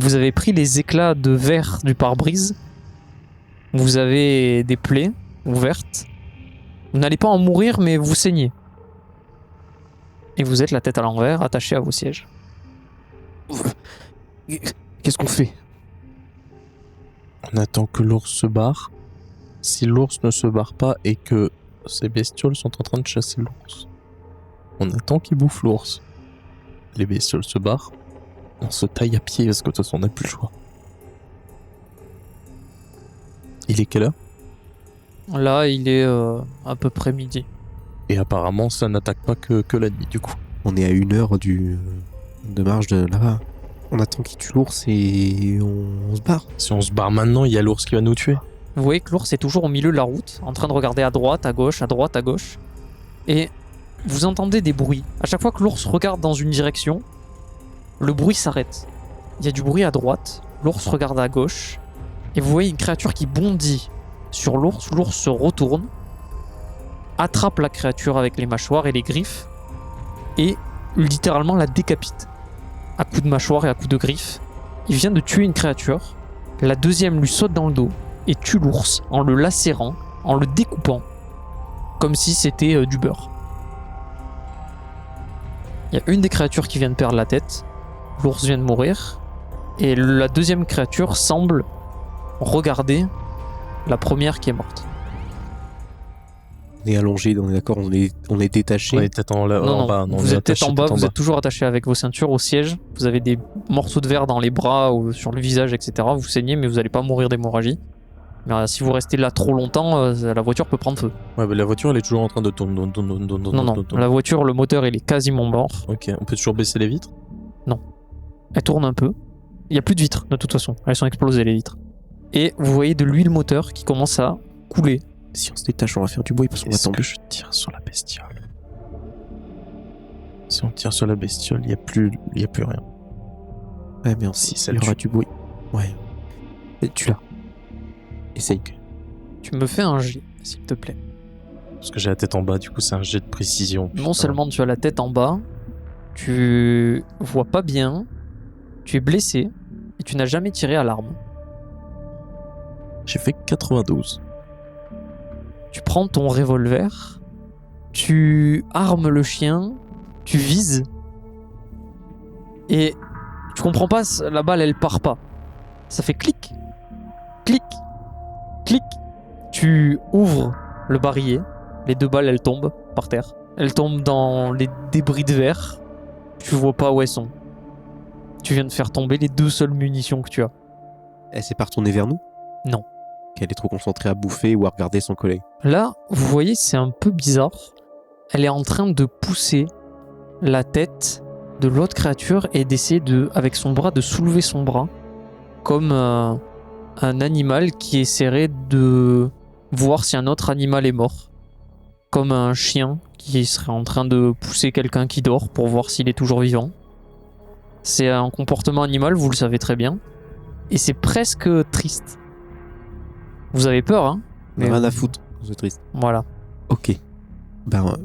Vous avez pris les éclats de verre du pare-brise. Vous avez des plaies ouvertes. Vous n'allez pas en mourir, mais vous saignez. Et vous êtes la tête à l'envers, attaché à vos sièges. Qu'est-ce qu'on fait? On attend que l'ours se barre. Si l'ours ne se barre pas et que ces bestioles sont en train de chasser l'ours, on attend qu'il bouffe l'ours. Les bestioles se barrent. On se taille à pied parce que de toute façon on n'a plus le choix. Il est quelle heure? Là, il est à peu près midi. Et apparemment ça n'attaque pas que la nuit du coup. On est à 1 heure de marche de là-bas. On attend qu'il tue l'ours et on se barre. Si on se barre maintenant, il y a l'ours qui va nous tuer. Vous voyez que l'ours est toujours au milieu de la route, en train de regarder à droite, à gauche, à droite, à gauche. Et vous entendez des bruits. À chaque fois que l'ours regarde dans une direction, le bruit s'arrête. Il y a du bruit à droite, l'ours regarde à gauche, et vous voyez une créature qui bondit sur l'ours. L'ours se retourne, attrape la créature avec les mâchoires et les griffes, et littéralement la décapite. À coups de mâchoire et à coups de griffes. Il vient de tuer une créature. La deuxième lui saute dans le dos et tue l'ours en le lacérant, en le découpant, comme si c'était du beurre. Il y a une des créatures qui vient de perdre la tête. L'ours vient de mourir. Et la deuxième créature semble regarder la première qui est morte. On est allongé, on est d'accord, on est détaché. On est tête en Non, bas. Non, vous on est êtes tête en bas, tête vous êtes toujours attaché avec vos ceintures au siège. Vous avez des morceaux de verre dans les bras ou sur le visage, etc. Vous saignez, mais vous n'allez pas mourir d'hémorragie. Mais si vous restez là trop longtemps, la voiture peut prendre feu. Ouais, mais la voiture elle est toujours en train de tourner. Non, la voiture, le moteur, il est quasiment mort. Ok, on peut toujours baisser les vitres? Elle tourne un peu. Il n'y a plus de vitres, de toute façon. Elles sont explosées, les vitres. Et vous voyez de l'huile moteur qui commence à couler. Si on se détache, on va faire du bruit parce qu'on va Est-ce tomber. que je tire sur la bestiole? Si on tire sur la bestiole, il n'y a plus rien. Ouais, mais Si, ça il y le aura tue. du bruit. Ouais. Et tu l'as. Essaye. Tu me fais un jet, s'il te plaît. Parce que j'ai la tête en bas, du coup c'est un jet de précision. Non Putain. seulement tu as la tête en bas, tu vois pas bien, tu es blessé et tu n'as jamais tiré à l'arme. J'ai fait 92. Tu prends ton revolver, tu armes le chien, tu vises et tu comprends pas, la balle elle part pas. Ça fait clic, clic, clic. Tu ouvres le barillet, les 2 balles elles tombent par terre. Elles tombent dans les débris de verre. Tu vois pas où elles sont. Tu viens de faire tomber les 2 seules munitions que tu as. Elle s'est pas retournée vers nous? Non. Qu'elle est trop concentrée à bouffer ou à regarder son collègue. Là, vous voyez, c'est un peu bizarre. Elle est en train de pousser la tête de l'autre créature et d'essayer avec son bras, de soulever son bras comme un animal qui essaierait de voir si un autre animal est mort. Comme un chien qui serait en train de pousser quelqu'un qui dort pour voir s'il est toujours vivant. C'est un comportement animal, vous le savez très bien. Et c'est presque triste. Vous avez peur, hein? Mais rien à foutre, c'est triste. Voilà. Ok. Ben,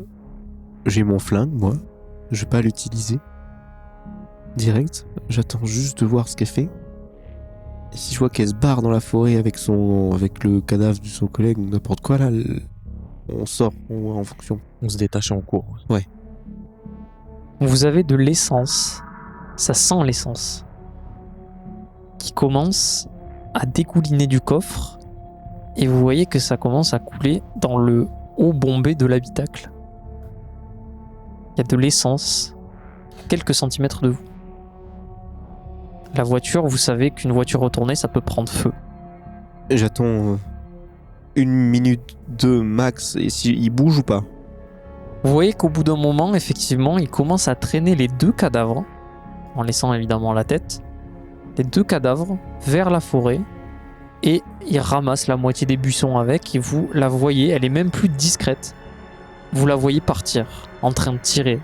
j'ai mon flingue, moi. Je vais pas l'utiliser. Direct. J'attends juste de voir ce qu'elle fait. Et si je vois qu'elle se barre dans la forêt avec le cadavre de son collègue ou n'importe quoi, là, on sort en fonction. On se détache en cours. Vous avez de l'essence. Ça sent l'essence. Qui commence à dégouliner du coffre. Et vous voyez que ça commence à couler dans le haut bombé de l'habitacle. Il y a de l'essence quelques centimètres de vous. La voiture, vous savez qu'une voiture retournée, ça peut prendre feu. J'attends 1 minute, 2 max, et si il bouge ou pas. Vous voyez qu'au bout d'un moment, effectivement, il commence à traîner les 2 cadavres, en laissant évidemment la tête, les 2 cadavres vers la forêt, et il ramasse la moitié des buissons avec, et vous la voyez, elle est même plus discrète. Vous la voyez partir, en train de tirer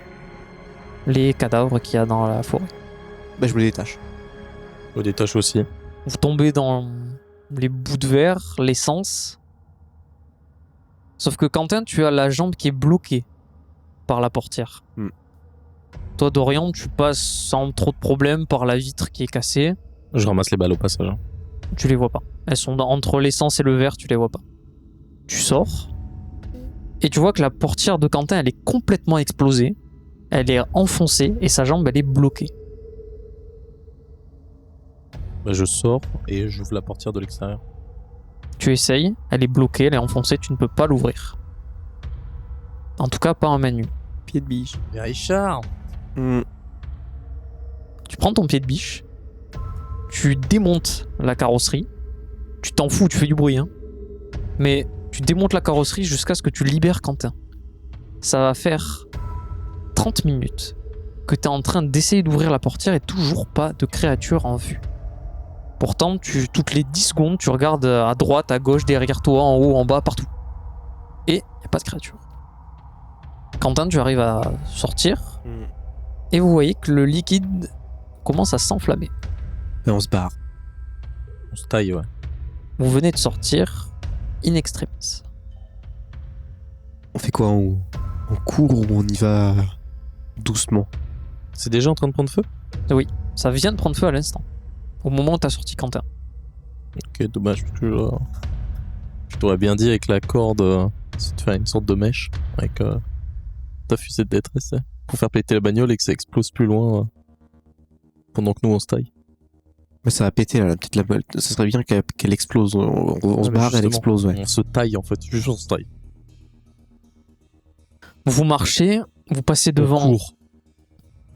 les cadavres qu'il y a dans la forêt. Bah, je me détache. Je me détache aussi. Vous tombez dans les bouts de verre, l'essence. Sauf que Quentin, tu as la jambe qui est bloquée par la portière. Toi, Dorian, tu passes sans trop de problèmes par la vitre qui est cassée. Je ramasse les balles au passage. Hein. Tu les vois pas. Elles sont entre l'essence et le verre, tu les vois pas. Tu sors et tu vois que la portière de Quentin, elle est complètement explosée. Elle est enfoncée et sa jambe, elle est bloquée. Bah, je sors et j'ouvre la portière de l'extérieur. Tu essayes, elle est bloquée, elle est enfoncée, tu ne peux pas l'ouvrir. En tout cas, pas en main nue. Pied de biche. Mais Richard Tu prends ton pied de biche, tu démontes la carrosserie, tu t'en fous, tu fais du bruit, hein. Mais tu démontes la carrosserie jusqu'à ce que tu libères Quentin. Ça va faire 30 minutes que tu es en train d'essayer d'ouvrir la portière et toujours pas de créature en vue. Pourtant, toutes les 10 secondes, tu regardes à droite, à gauche, derrière toi, en haut, en bas, partout. Et il n'y a pas de créature. Quentin, tu arrives à sortir et vous voyez que le liquide commence à s'enflammer. Et on se barre. On se taille, ouais. Vous venez de sortir in extremis. On fait quoi? On court ou on y va doucement? C'est déjà en train de prendre feu? Ça vient de prendre feu à l'instant. Au moment où t'as sorti Quentin. Ok, dommage, parce que je t'aurais bien dit avec la corde, c'est de faire une sorte de mèche avec ta fusée de détresse, hein, pour faire péter la bagnole et que ça explose plus loin pendant que nous on se taille. Mais ça va péter là, peut-être la balle. Ça serait bien qu'elle explose. On se Ouais, mais barre, elle justement, explose, ouais. On se taille en fait, juste on se taille. Vous marchez, vous passez On devant. court.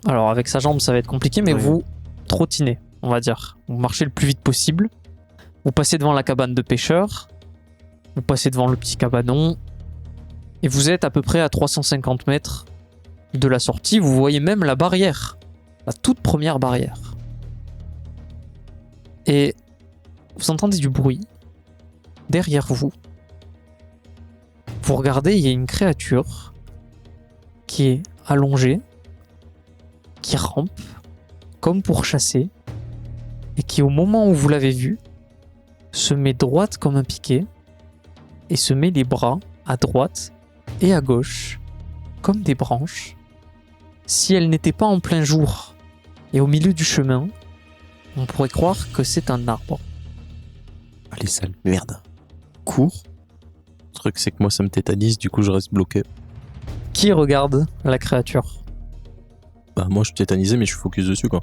Alors avec sa jambe ça va être compliqué, mais Ouais. vous trottinez, on va dire. Vous marchez le plus vite possible. Vous passez devant la cabane de pêcheurs. Vous passez devant le petit cabanon. Et vous êtes à peu près à 350 mètres de la sortie. Vous voyez même la barrière. La toute première barrière. Et vous entendez du bruit derrière vous. Vous regardez, il y a une créature qui est allongée, qui rampe comme pour chasser, et qui au moment où vous l'avez vue, se met droite comme un piquet, et se met les bras à droite et à gauche, comme des branches. Si elle n'était pas en plein jour et au milieu du chemin, on pourrait croire que c'est un arbre. Allez, sale merde. Cours. Le truc c'est que moi ça me tétanise, du coup je reste bloqué. Qui regarde la créature? Bah moi je suis tétanisé mais je suis focus dessus quoi.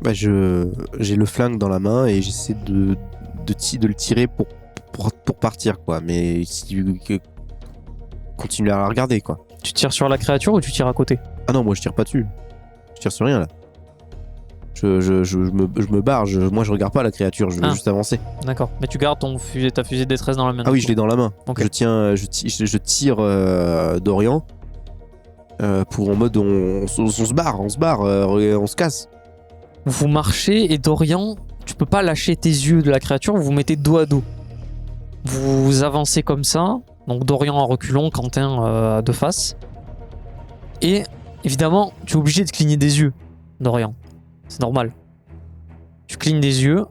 Bah, j'ai le flingue dans la main et j'essaie de le tirer pour partir, quoi. Mais si continue à la regarder, quoi. Tu tires sur la créature ou tu tires à côté? Ah non, moi je tire pas dessus. Je tire sur rien là. Je me barre. Moi je regarde pas la créature. Je veux juste avancer. D'accord. Mais tu gardes ta fusée de détresse dans la main. Ah oui, je l'ai dans la main. Ok. Je tire Dorian pour en mode on se barre, on se casse. Vous marchez et Dorian, tu peux pas lâcher tes yeux de la créature, vous vous mettez dos à dos. Vous avancez comme ça, donc Dorian en reculant, Quentin de face. Et évidemment, tu es obligé de cligner des yeux, Dorian. C'est normal. Tu clignes des yeux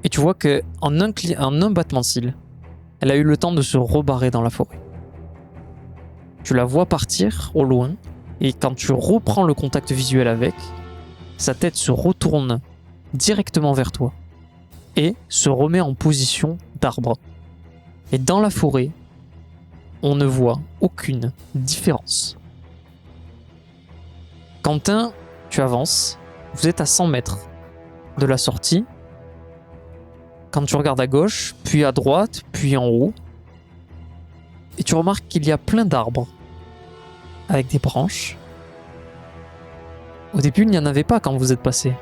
et tu vois que en un battement de cils, elle a eu le temps de se rebarrer dans la forêt. Tu la vois partir au loin et quand tu reprends le contact visuel avec, sa tête se retourne directement vers toi et se remet en position d'arbre. Et dans la forêt, on ne voit aucune différence. Quentin, tu avances, vous êtes à 100 mètres de la sortie. Quand tu regardes à gauche, puis à droite, puis en haut, et tu remarques qu'il y a plein d'arbres avec des branches. Au début, il n'y en avait pas quand vous êtes passé.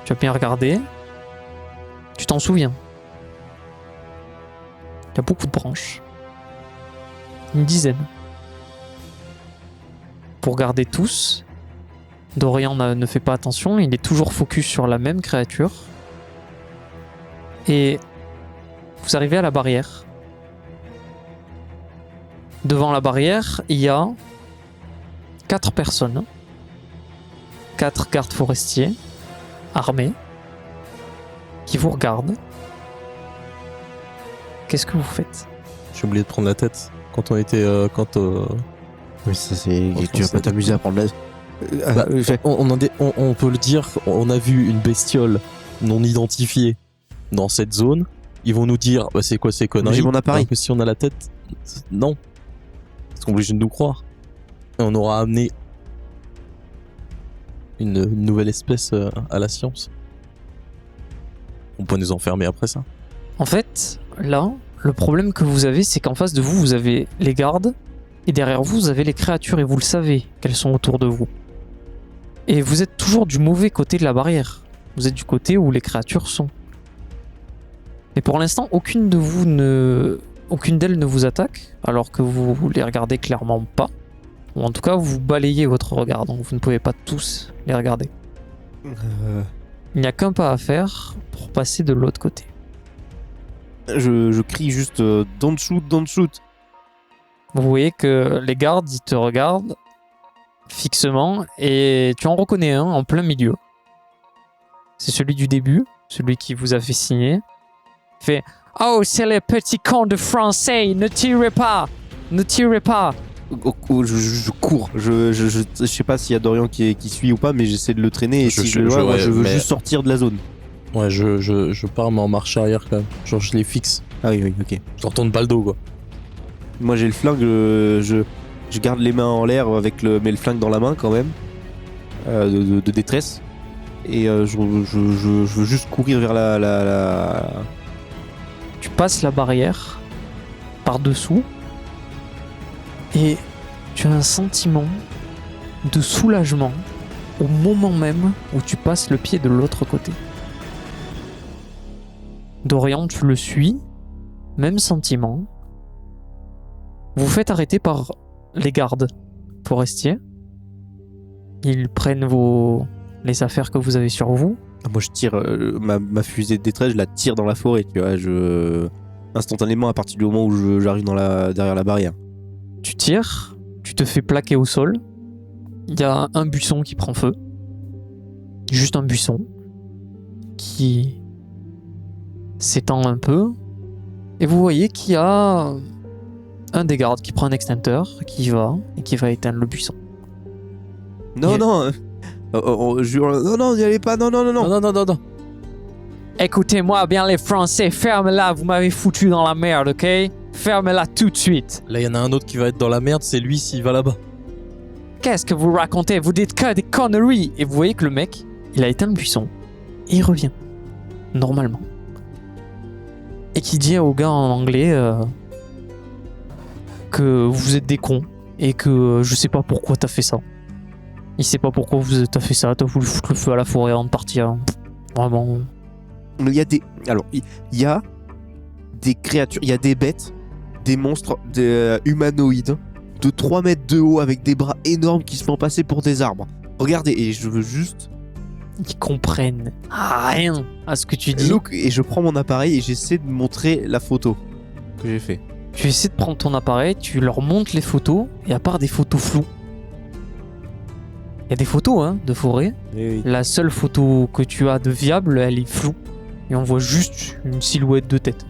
Tu as bien regardé. Tu t'en souviens. Il y a beaucoup de branches. Une dizaine. Pour regarder tous, Dorian ne fait pas attention. Il est toujours focus sur la même créature. Et vous arrivez à la barrière. Devant la barrière, il y a 4 personnes. 4 gardes forestiers armés qui vous regardent. Qu'est-ce que vous faites? J'ai oublié de prendre la tête quand on était Oui, ça c'est. Oh, Tu vas pas t'amuser à prendre la. on peut le dire, on a vu une bestiole non identifiés dans cette zone, ils vont nous dire bah, c'est quoi ces conneries. J'ai mon appareil. Alors que si on a la tête, non. Ils sont obligés de nous croire. Et on aura amené une nouvelle espèce à la science. On peut nous enfermer après ça. En fait, là, le problème que vous avez, c'est qu'en face de vous, vous avez les gardes, et derrière vous, vous avez les créatures, et vous le savez qu'elles sont autour de vous. Et vous êtes toujours du mauvais côté de la barrière. Vous êtes du côté où les créatures sont. Mais pour l'instant, aucune d'elles ne vous attaque, alors que vous les regardez clairement pas. Ou en tout cas, vous balayez votre regard, donc vous ne pouvez pas tous les regarder. Il n'y a qu'un pas à faire pour passer de l'autre côté. Je crie juste don't shoot, don't shoot. Vous voyez que les gardes, ils te regardent fixement et tu en reconnais un en plein milieu. C'est celui du début, celui qui vous a fait signer. Il fait « Oh, c'est les petits cons de français, ne tirez pas, ne tirez pas !» Je cours. Je sais pas s'il y a Dorian qui suit ou pas, mais j'essaie de le traîner et si je le vois, moi, je veux juste sortir de la zone. Ouais, je pars mais en marche arrière quand même. Genre je les fixe. Ah oui, ok. Je leur tourne pas le dos quoi. Moi j'ai le flingue, je garde les mains en l'air mais le flingue dans la main quand même, de détresse. Et je veux juste courir vers la... Tu passes la barrière par-dessous et tu as un sentiment de soulagement au moment même où tu passes le pied de l'autre côté. Dorian, tu le suis, même sentiment. Vous faites arrêter par les gardes forestiers. Ils prennent les affaires que vous avez sur vous. Moi je tire ma fusée de détresse, je la tire dans la forêt, tu vois, instantanément à partir du moment où j'arrive derrière la barrière. Tu tires, tu te fais plaquer au sol. Il y a un buisson qui prend feu. Juste un buisson qui s'étend un peu. Et vous voyez qu'il y a un des gardes qui prend un extincteur, qui va éteindre le buisson. Non, non, non, n'y allez pas, non. Non. Écoutez-moi bien les Français, ferme-la, vous m'avez foutu dans la merde, ok? Ferme-la tout de suite. Là, il y en a un autre qui va être dans la merde, c'est lui s'il va là-bas. Qu'est-ce que vous racontez? Vous dites que des conneries. Et vous voyez que le mec, il a éteint le buisson. Et il revient. Normalement. Et qui dit au gars en anglais que vous êtes des cons. Et que je sais pas pourquoi t'as fait ça. Il sait pas pourquoi t'as fait ça. T'as voulu foutre le feu à la forêt avant de partir. Vraiment. Il y a des créatures, il y a des bêtes, des monstres humanoïdes de 3 mètres de haut avec des bras énormes qui se font passer pour des arbres. Regardez, et je veux juste... Ils comprennent rien à ce que tu dis. Look, et je prends mon appareil et j'essaie de montrer la photo que j'ai fait. Tu essaies de prendre ton appareil, tu leur montres les photos, et à part des photos floues, il y a des photos de forêt. Oui. La seule photo que tu as de viable, elle est floue. Et on voit juste une silhouette de tête.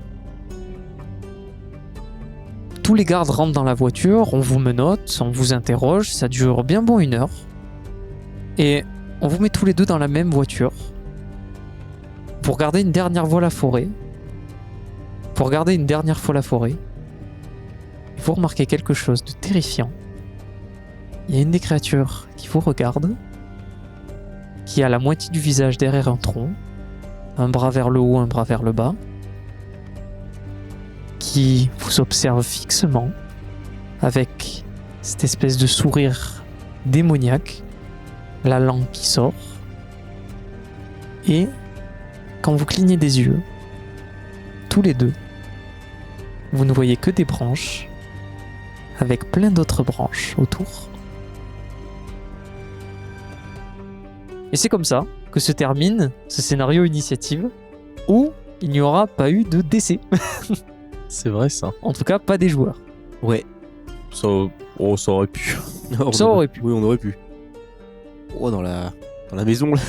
Tous les gardes rentrent dans la voiture, on vous menotte, on vous interroge, ça dure bien bon 1 heure. Et on vous met tous les deux dans la même voiture. Pour regarder une dernière fois la forêt. Et vous remarquez quelque chose de terrifiant. Il y a une des créatures qui vous regarde, qui a la moitié du visage derrière un tronc, un bras vers le haut, un bras vers le bas, qui vous observe fixement, avec cette espèce de sourire démoniaque, la langue qui sort, et quand vous clignez des yeux, tous les deux, vous ne voyez que des branches, avec plein d'autres branches autour. Et c'est comme ça que se termine ce scénario initiative où il n'y aura pas eu de décès. C'est vrai ça. En tout cas, pas des joueurs. Ouais. Ça aurait pu. Ça aurait pu. Oui, on aurait pu. Oh, dans la maison, là.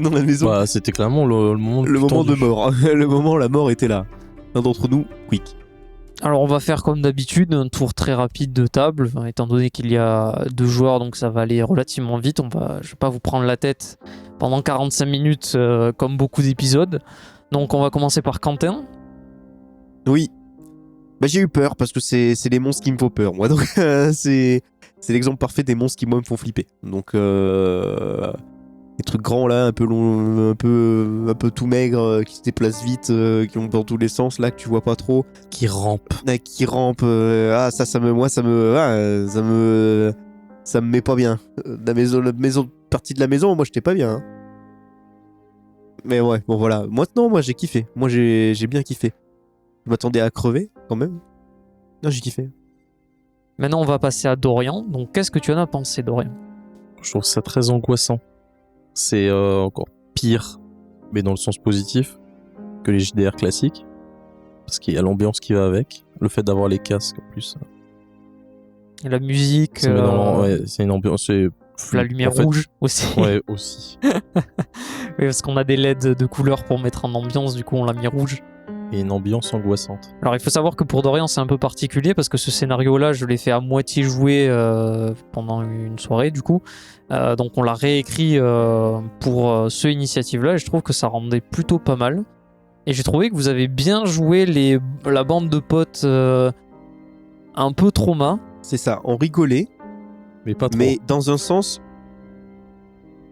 Dans la maison. Bah, c'était clairement le moment Le moment de mort. Le moment, la mort était là. L'un d'entre nous, quick. Alors on va faire comme d'habitude un tour très rapide de table, étant donné qu'il y a 2 joueurs donc ça va aller relativement vite. Je vais pas vous prendre la tête pendant 45 minutes comme beaucoup d'épisodes. Donc on va commencer par Quentin. Oui. Bah, j'ai eu peur parce que c'est les monstres qui me font peur, moi. Donc c'est l'exemple parfait des monstres qui moi me font flipper. Donc les trucs grands là, un peu long, un peu tout maigre, qui se déplacent vite, qui vont dans tous les sens là, que tu vois pas trop, Qui rampe. qui rampent. Ça me met pas bien. La maison partie de la maison, moi j'étais pas bien. Hein. Mais ouais, bon voilà. Maintenant, moi j'ai kiffé. Moi j'ai bien kiffé. Je m'attendais à crever quand même. Non, j'ai kiffé. Maintenant on va passer à Dorian. Donc qu'est-ce que tu en as pensé, Dorian? Je trouve ça très angoissant. C'est encore pire, mais dans le sens positif, que les JDR classiques. Parce qu'il y a l'ambiance qui va avec. Le fait d'avoir les casques en plus. Et la musique, C'est c'est une ambiance. la lumière en fait, rouge aussi. Ouais, aussi. Oui, parce qu'on a des LED de couleur pour mettre en ambiance, du coup on l'a mis rouge. Et une ambiance angoissante. Alors il faut savoir que pour Dorian c'est un peu particulier parce que ce scénario-là je l'ai fait à moitié jouer pendant une soirée du coup. Donc on l'a réécrit pour ce initiative-là et je trouve que ça rendait plutôt pas mal. Et j'ai trouvé que vous avez bien joué la bande de potes un peu trauma. C'est ça, on rigolait, Mais pas trop. mais dans un sens,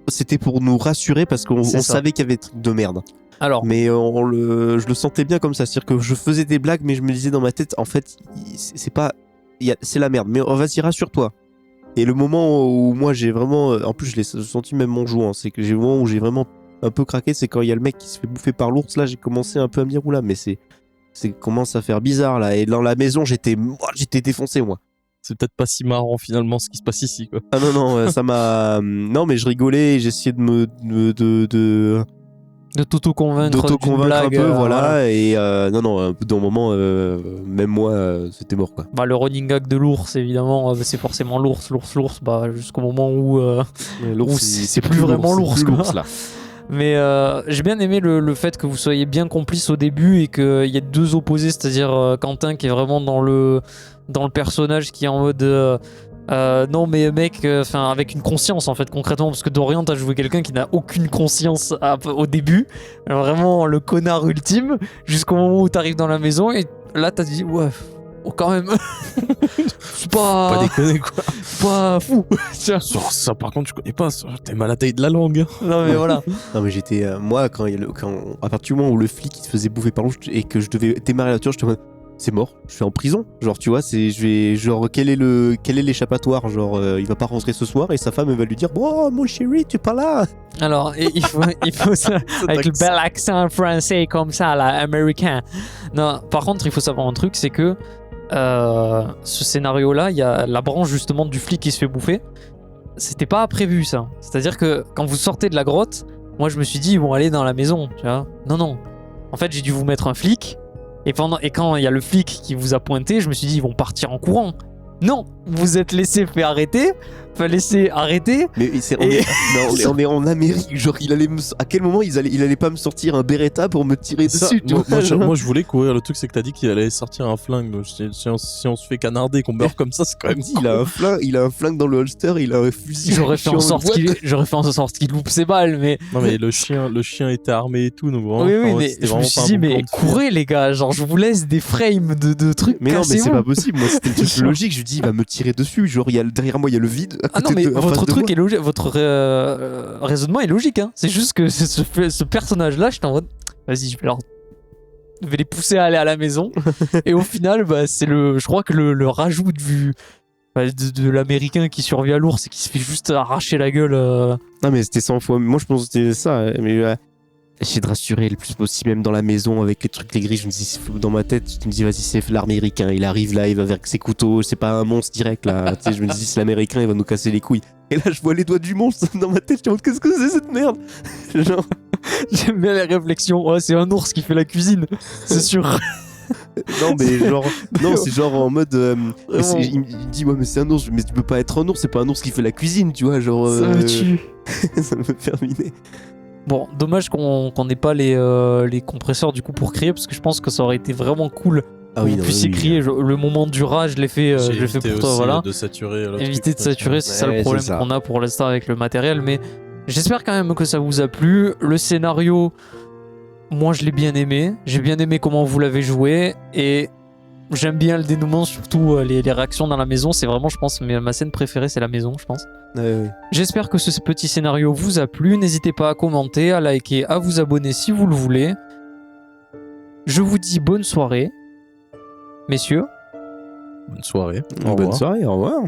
c'était pour nous rassurer parce qu'on C'est on ça. savait qu'il y avait des trucs de merde. Alors, Mais je le sentais bien comme ça, c'est-à-dire que je faisais des blagues, mais je me disais dans ma tête, en fait, c'est pas, c'est la merde. Mais vas-y, rassure-toi. Et le moment où moi j'ai vraiment, en plus je l'ai senti même en jouant, c'est que j'ai le moment où j'ai vraiment un peu craqué, c'est quand il y a le mec qui se fait bouffer par l'ours. Là, j'ai commencé un peu à me dire oula, mais c'est commence à faire bizarre là. Et dans la maison, j'étais défoncé moi. C'est peut-être pas si marrant finalement ce qui se passe ici, quoi. Ah non non, ça m'a, non mais je rigolais, et j'essayais de d'auto-convaincre d'une d'auto-convaincre un blague, peu, voilà. Et non non, au bout d'un moment, même moi, c'était mort quoi. Bah, le running gag de l'ours, évidemment, c'est forcément l'ours, bah, jusqu'au moment où... L'ours, c'est plus vraiment l'ours, c'est plus quoi. l'ours là. Mais j'ai bien aimé le fait que vous soyez bien complices au début et qu'il y ait 2 opposés, c'est-à-dire Quentin qui est vraiment dans le personnage qui est en mode... non mais mec, avec une conscience en fait concrètement, parce que Dorian t'as joué quelqu'un qui n'a aucune conscience au début, alors, vraiment le connard ultime, jusqu'au moment où t'arrives dans la maison et là t'as dit ouais, oh, quand même, c'est Pas pas déconner, quoi. fou. Tiens. Ça, par contre, je connais pas. T'es mal à la taille de la langue. Non mais voilà. Non mais j'étais, moi quand à partir du moment où le flic il se faisait bouffer par l'ours et que je devais démarrer la voiture, j'étais en mode, c'est mort, je suis en prison, genre tu vois, quel est l'échappatoire, genre il va pas rentrer ce soir et sa femme elle va lui dire bon mon chéri tu es pas là. Alors il faut ça avec le bel accent français comme ça là, américain. Non, par contre il faut savoir un truc, c'est que ce scénario-là, il y a la branche justement du flic qui se fait bouffer. C'était pas prévu ça. C'est-à-dire que quand vous sortez de la grotte, moi je me suis dit ils vont aller dans la maison, tu vois. Non. En fait, j'ai dû vous mettre un flic. Et quand il y a le flic qui vous a pointé, je me suis dit ils vont partir en courant. Non, vous êtes laissé arrêter. Mais on est en Amérique, genre à quel moment il allait pas me sortir un Beretta pour me tirer Ça, dessus, tu vois, moi, je voulais courir. Le truc, c'est que t'as dit qu'il allait sortir un flingue. Donc, si on se fait canarder, qu'on meurt comme ça, c'est quand même. il a un flingue dans le holster, il a un fusil. J'aurais fait en sorte qu'il loupe ses balles, mais Non, mais le chien était armé et tout. Donc vraiment, oui, enfin, mais c'était je me vraiment suis pas un dit, bon mais plan de faire. courez les gars, genre je vous laisse des frames de trucs. Mais non, mais c'est cassez-vous. pas possible. Moi, c'était le truc logique. Je lui dis, il va me tirer dessus. Genre, derrière moi, il y a le vide. Ah non, mais votre truc est logique, votre raisonnement est logique, hein. C'est juste que ce personnage-là, j'étais en mode, vas-y, je vais les pousser à aller à la maison. Et au final, bah, je crois que le rajout de l'américain qui survit à l'ours et qui se fait juste arracher la gueule. Non, mais c'était 100 fois. Moi, je pense que c'était ça. Mais j'essaie de rassurer le plus possible, même dans la maison, avec les trucs, les grilles. Je me dis, dans ma tête, je me dis, vas-y, c'est l'américain. Il arrive là, il va avec ses couteaux. C'est pas un monstre direct, là. Tu sais, je me dis, c'est l'américain, il va nous casser les couilles. Et là, je vois les doigts du monstre dans ma tête. Je me dis, qu'est-ce que c'est cette merde? Genre. J'aime bien les réflexions. Ouais, c'est un ours qui fait la cuisine, c'est sûr. Non, mais genre. Non, c'est genre en mode. Il me dit, ouais, mais c'est un ours. Mais tu peux pas être un ours, c'est pas un ours qui fait la cuisine, tu vois. Genre. Ça me tue. Ça me fait terminer. Bon, dommage qu'on n'ait pas les compresseurs du coup pour créer, parce que je pense que ça aurait été vraiment cool Ah oui, vous non, puissiez oui, crier. Le moment du rage, je l'ai fait, J'ai je l'ai fait évité pour toi, aussi, voilà. de saturer. le Éviter truc, de saturer, c'est ça Ouais, le c'est problème ça. qu'on a pour l'instant avec le matériel, mais j'espère quand même que ça vous a plu. Le scénario, moi je l'ai bien aimé. J'ai bien aimé comment vous l'avez joué et j'aime bien le dénouement, surtout les réactions dans la maison. C'est vraiment, je pense, ma scène préférée, c'est la maison, je pense. Ouais. J'espère que ce petit scénario vous a plu. N'hésitez pas à commenter, à liker, à vous abonner si vous le voulez. Je vous dis bonne soirée, messieurs. Bonne soirée. Au Bonne revoir. soirée, au revoir.